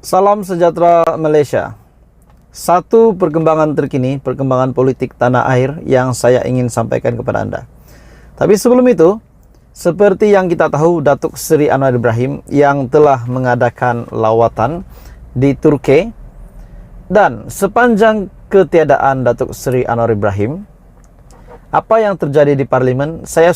Salam sejahtera Malaysia. Satu perkembangan terkini, perkembangan politik tanah air yang saya ingin sampaikan kepada Anda. Tapi sebelum itu, seperti yang kita tahu, Datuk Seri Anwar Ibrahim yang telah mengadakan lawatan di Turki, dan sepanjang ketiadaan Datuk Seri Anwar Ibrahim, apa yang terjadi di parlimen, saya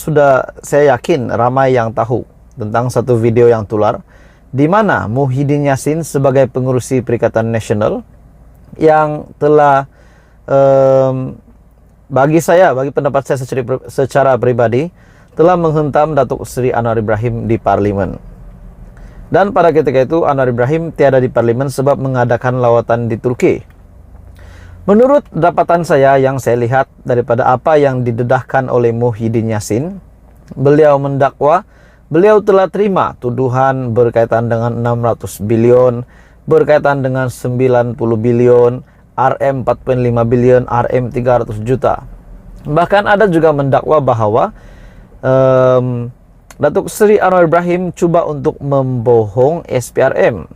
yakin ramai yang tahu tentang satu video yang tular di mana Muhyiddin Yassin sebagai pengurusi Perikatan Nasional yang telah bagi pendapat saya secara pribadi telah menghentam Datuk Seri Anwar Ibrahim di parlimen. Dan pada ketika itu Anwar Ibrahim tiada di parlimen sebab mengadakan lawatan di Turki. Menurut dapatan saya yang saya lihat daripada apa yang didedahkan oleh Muhyiddin Yassin, beliau mendakwa beliau telah terima tuduhan berkaitan dengan 600 bilion, berkaitan dengan 90 bilion, RM 4.5 bilion, RM 300 juta. Bahkan ada juga mendakwa bahwa Datuk Seri Anwar Ibrahim cuba untuk membohong SPRM.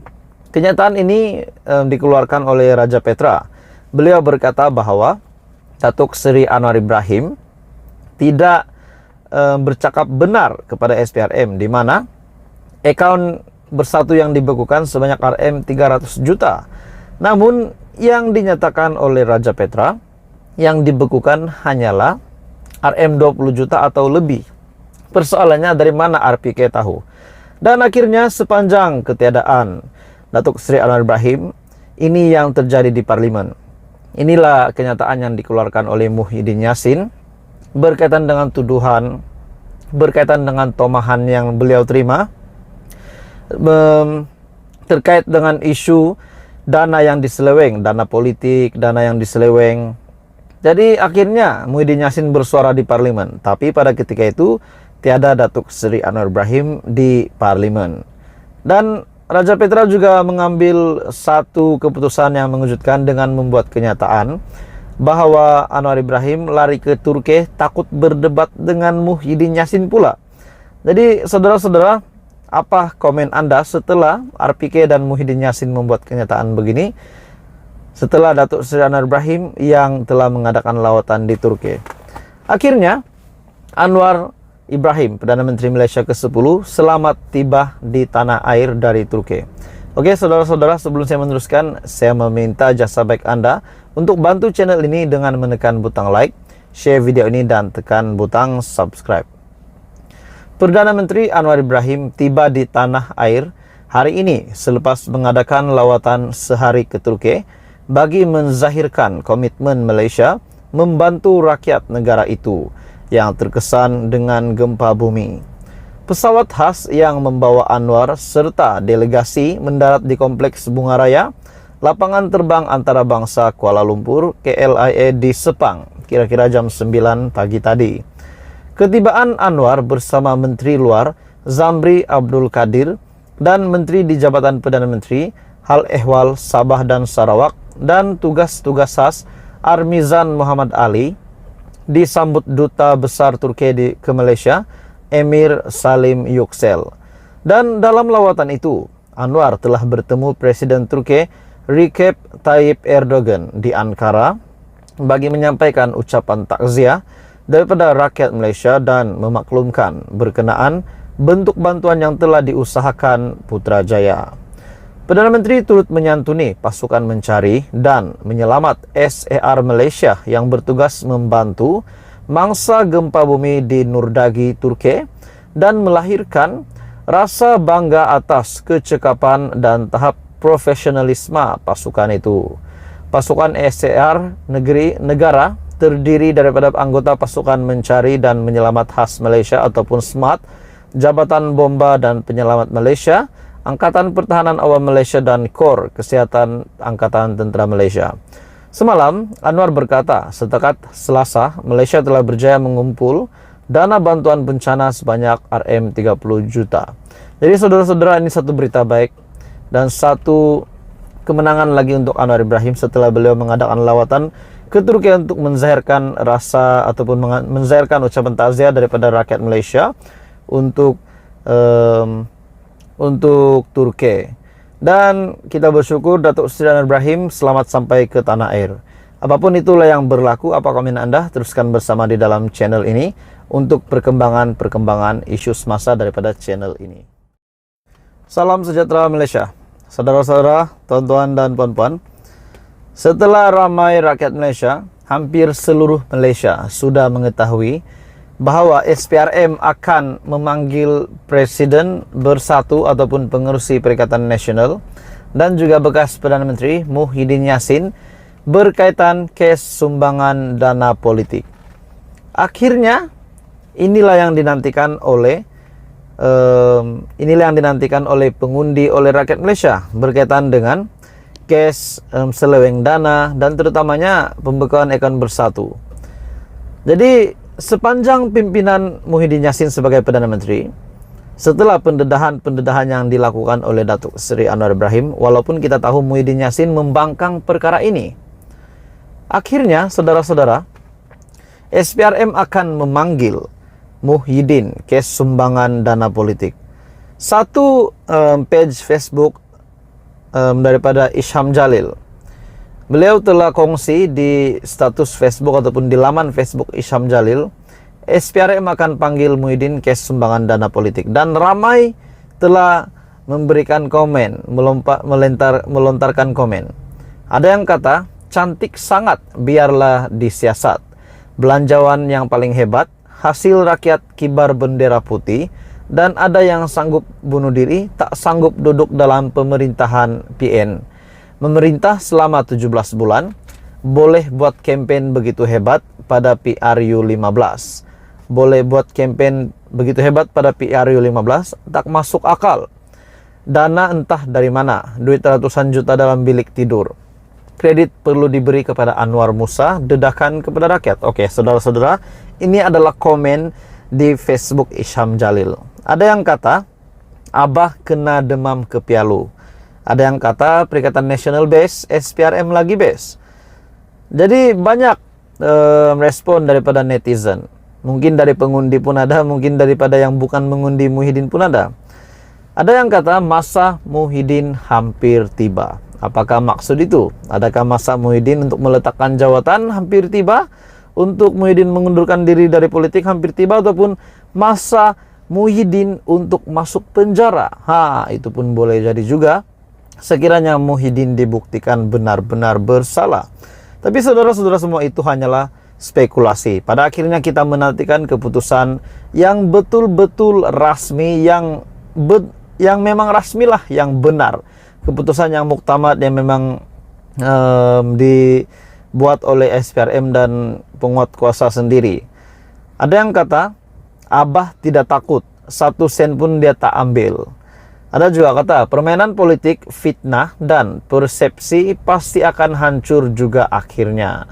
Kenyataan ini dikeluarkan oleh Raja Petra. Beliau berkata bahwa Datuk Seri Anwar Ibrahim tidak bercakap benar kepada SPRM, di mana akaun bersatu yang dibekukan sebanyak RM 300 juta. Namun yang dinyatakan oleh Raja Petra, yang dibekukan hanyalah RM 20 juta atau lebih. Persoalannya dari mana RPK tahu? Dan akhirnya sepanjang ketiadaan Datuk Seri Anwar Ibrahim, ini yang terjadi di parlimen. Inilah kenyataan yang dikeluarkan oleh Muhyiddin Yassin berkaitan dengan tuduhan, berkaitan dengan tomahan yang beliau terima terkait dengan isu dana yang diseleweng, dana politik, dana yang diseleweng. Jadi akhirnya Muhyiddin Yassin bersuara di parlimen, tapi pada ketika itu tiada Datuk Seri Anwar Ibrahim di parlimen. Dan Raja Petra juga mengambil satu keputusan yang mengejutkan dengan membuat kenyataan bahwa Anwar Ibrahim lari ke Turki takut berdebat dengan Muhyiddin Yassin pula. Jadi saudara-saudara, apa komen Anda setelah RPK dan Muhyiddin Yassin membuat kenyataan begini setelah Datuk Seri Anwar Ibrahim yang telah mengadakan lawatan di Turki? Akhirnya Anwar Ibrahim, Perdana Menteri Malaysia ke-10, selamat tiba di tanah air dari Turki. Oke saudara-saudara, sebelum saya meneruskan, saya meminta jasa baik Anda untuk bantu channel ini dengan menekan butang like, share video ini, dan tekan butang subscribe. Perdana Menteri Anwar Ibrahim tiba di tanah air hari ini selepas mengadakan lawatan sehari ke Turki bagi menzahirkan komitmen Malaysia membantu rakyat negara itu yang terkesan dengan gempa bumi. Pesawat khas yang membawa Anwar serta delegasi mendarat di Kompleks Bunga Raya, lapangan terbang antarabangsa Kuala Lumpur, KLIA di Sepang, kira-kira jam 9 pagi tadi. Ketibaan Anwar bersama Menteri Luar Zamri Abdul Kadir dan Menteri di Jabatan Perdana Menteri, Hal Ehwal Sabah dan Sarawak, dan tugas-tugas khas Armizan Muhammad Ali disambut Duta Besar Turki ke Malaysia, Emir Salim Yüksel. Dan dalam lawatan itu, Anwar telah bertemu Presiden Turki Recep Tayyip Erdogan di Ankara bagi menyampaikan ucapan takziah daripada rakyat Malaysia dan memaklumkan berkenaan bentuk bantuan yang telah diusahakan Putrajaya. Perdana Menteri turut menyantuni pasukan mencari dan menyelamat SAR Malaysia yang bertugas membantu mangsa gempa bumi di Nurdagi, Turki, dan melahirkan rasa bangga atas kecekapan dan tahap profesionalisme pasukan itu. Pasukan SAR negara terdiri daripada anggota pasukan mencari dan menyelamat khas Malaysia ataupun SMART, Jabatan Bomba dan Penyelamat Malaysia, Angkatan Pertahanan Awam Malaysia, dan KOR Kesihatan Angkatan Tentera Malaysia. Semalam, Anwar berkata, setakat Selasa, Malaysia telah berjaya mengumpul dana bantuan bencana sebanyak RM 30 juta. Jadi saudara-saudara, ini satu berita baik dan satu kemenangan lagi untuk Anwar Ibrahim setelah beliau mengadakan lawatan ke Turki untuk menzahirkan rasa ataupun menzahirkan ucapan takziah daripada rakyat Malaysia untuk Turki. Dan kita bersyukur Datuk Seri Anwar Ibrahim selamat sampai ke tanah air. Apapun itulah yang berlaku, apa komen Anda? Teruskan bersama di dalam channel ini untuk perkembangan isu semasa daripada channel ini. Salam sejahtera Malaysia. Saudara-saudara, tuan-tuan dan puan-puan, setelah ramai rakyat Malaysia, hampir seluruh Malaysia sudah mengetahui bahawa SPRM akan memanggil Presiden Bersatu ataupun Pengerusi Perikatan Nasional dan juga bekas Perdana Menteri Muhyiddin Yassin berkaitan kes sumbangan dana politik. Akhirnya inilah yang dinantikan oleh pengundi, oleh rakyat Malaysia berkaitan dengan kes seleweng dana dan terutamanya pembekuan akaun bersatu. Jadi sepanjang pimpinan Muhyiddin Yassin sebagai Perdana Menteri, setelah pendedahan yang dilakukan oleh Datuk Seri Anwar Ibrahim, walaupun kita tahu Muhyiddin Yassin membangkang perkara ini, akhirnya saudara-saudara, SPRM akan memanggil Muhyiddin kes sumbangan dana politik. Satu page Facebook daripada Isham Jalil, beliau telah kongsi di status Facebook ataupun di laman Facebook Isham Jalil, SPRM akan panggil Muhyiddin kes sumbangan dana politik. Dan ramai telah memberikan komen, melontarkan komen. Ada yang kata, cantik sangat, biarlah disiasat. Belanjawan yang paling hebat, hasil rakyat kibar bendera putih. Dan ada yang sanggup bunuh diri, tak sanggup duduk dalam pemerintahan PN. Memerintah selama 17 bulan, boleh buat kempen begitu hebat pada PRU 15. Boleh buat kempen begitu hebat pada PRU 15, tak masuk akal. Dana entah dari mana, duit ratusan juta dalam bilik tidur. Kredit perlu diberi kepada Anwar Musa, dedakan kepada rakyat. Oke, saudara-saudara, ini adalah komen di Facebook Isham Jalil. Ada yang kata, Abah kena demam kepialu. Ada yang kata Perikatan Nasional best, SPRM lagi best. Jadi banyak respon daripada netizen. Mungkin dari pengundi pun ada, mungkin daripada yang bukan mengundi Muhyiddin pun ada. Ada yang kata masa Muhyiddin hampir tiba. Apakah maksud itu? Adakah masa Muhyiddin untuk meletakkan jawatan hampir tiba? Untuk Muhyiddin mengundurkan diri dari politik hampir tiba? Ataupun masa Muhyiddin untuk masuk penjara? Itu pun boleh jadi juga, sekiranya Muhyiddin dibuktikan benar-benar bersalah. Tapi saudara-saudara, semua itu hanyalah spekulasi. Pada akhirnya kita menantikan keputusan yang betul-betul rasmi, yang memang rasmilah, yang benar. Keputusan yang muktamad, yang memang dibuat oleh SPRM dan penguat kuasa sendiri. Ada yang kata, Abah tidak takut, 1 sen pun dia tak ambil. Ada juga kata, permainan politik, fitnah, dan persepsi pasti akan hancur juga akhirnya.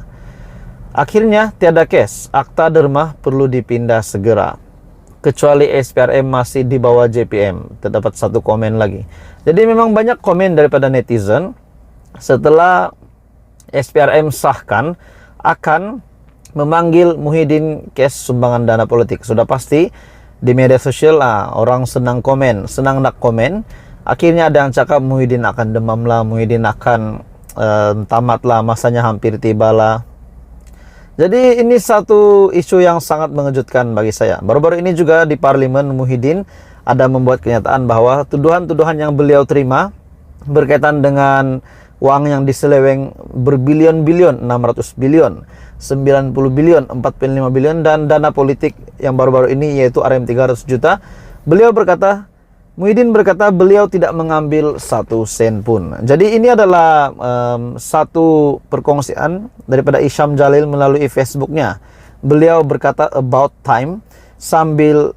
Akhirnya, tiada kes, akta dermah perlu dipindah segera. Kecuali SPRM masih di bawah JPM. Terdapat satu komen lagi. Jadi memang banyak komen daripada netizen setelah SPRM sahkan akan memanggil Muhyiddin kes sumbangan dana politik. Sudah pasti di media sosial orang senang komen, senang nak komen. Akhirnya ada yang cakap Muhyiddin akan demam lah, Muhyiddin akan tamat lah, masanya hampir tiba lah. Jadi ini satu isu yang sangat mengejutkan bagi saya. Baru-baru ini juga di Parlimen Muhyiddin ada membuat kenyataan bahwa tuduhan-tuduhan yang beliau terima berkaitan dengan uang yang diseleweng berbilion-bilion, 600 bilion, 90 bilion, 45 bilion, dan dana politik yang baru-baru ini yaitu RM 300 juta. Muhyiddin berkata beliau tidak mengambil 1 sen pun. Jadi ini adalah satu perkongsian daripada Isham Jalil melalui Facebooknya. Beliau berkata about time sambil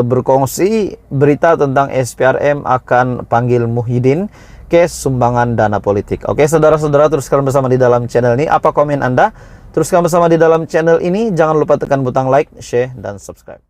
berkongsi berita tentang SPRM akan panggil Muhyiddin kes sumbangan dana politik. Oke, saudara-saudara, teruskan bersama di dalam channel ini. Apa komen Anda? Teruskan bersama di dalam channel ini. Jangan lupa tekan butang like, share, dan subscribe.